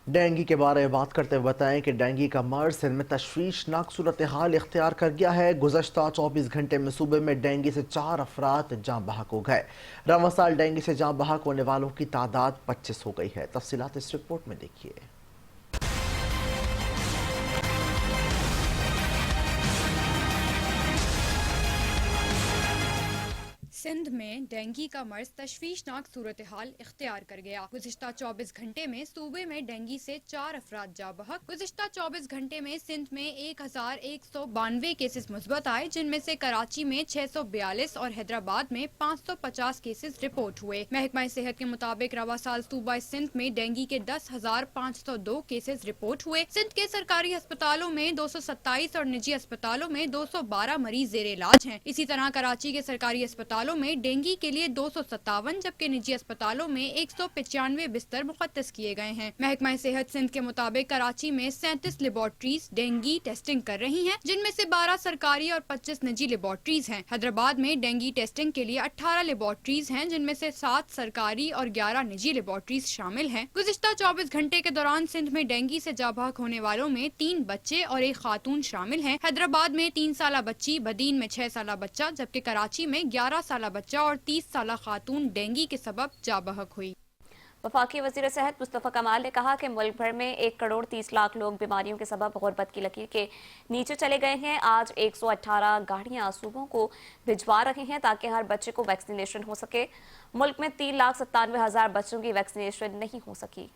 Dengue کے بارے میں بات کرتے ہوئے بتائیں کہ ڈینگی کا مرض سندھ میں تشویشناک صورتحال اختیار کر گیا ہے۔ گزشتہ 24 گھنٹے میں صوبے میں ڈینگی سے 4 افراد جاں بحق ہو گئے۔ رواں سال ڈینگی سے جاں بحق ہونے والوں کی تعداد 25 ہو گئی ہے۔ تفصیلات اس رپورٹ میں دیکھیے۔ سندھ میں ڈینگی کا مرض تشویشناک صورتحال اختیار کر گیا۔ گزشتہ 24 گھنٹے میں صوبے میں ڈینگی سے 4 افراد جاں بحق۔ گزشتہ 24 گھنٹے میں سندھ میں 1192 کیسز مثبت آئے، جن میں سے کراچی میں 642 اور حیدرآباد میں 550 کیسز رپورٹ ہوئے۔ محکمہ صحت کے مطابق رواں سال صوبہ سندھ میں ڈینگی کے 10,502 کیسز رپورٹ ہوئے۔ سندھ کے سرکاری ہسپتالوں میں 227 اور نجی اسپتالوں میں 212 مریض زیر علاج ہیں۔ اسی طرح کراچی کے سرکاری اسپتالوں میں ڈینگی کے لیے 257 جبکہ نجی اسپتالوں میں 195 بستر مختص کیے گئے ہیں۔ محکمہ صحت سندھ کے مطابق کراچی میں 37 لیبارٹریز ڈینگی ٹیسٹنگ کر رہی ہیں، جن میں سے 12 سرکاری اور 25 نجی لیبارٹریز ہیں۔ حیدرآباد میں ڈینگی ٹیسٹنگ کے لیے 18 لیبارٹریز ہیں، جن میں سے 7 سرکاری اور 11 نجی لیبارٹریز شامل ہیں۔ گزشتہ 24 گھنٹے کے دوران سندھ میں ڈینگی سے جاں بحق ہونے والوں میں 3 بچے اور 1 خاتون شامل ہیں۔ حیدرآباد میں 3 سالہ بچی، بدین میں 6 سالہ بچہ جبکہ کراچی میں 11 سالہ بچہ اور 30 سالہ خاتون ڈینگی کے سبب جاں بحق ہوئی۔ وفاقی وزیر صحت مصطفیٰ کمال نے کہا کہ ملک بھر میں 1,30,00,000 لوگ بیماریوں کے سبب غربت کی لکیر کے نیچے چلے گئے ہیں۔ آج 118 گاڑیاں صوبوں کو بھجوا رہے ہیں تاکہ ہر بچے کو ویکسینیشن ہو سکے۔ ملک میں 3,97,000 بچوں کی ویکسینیشن نہیں ہو سکی۔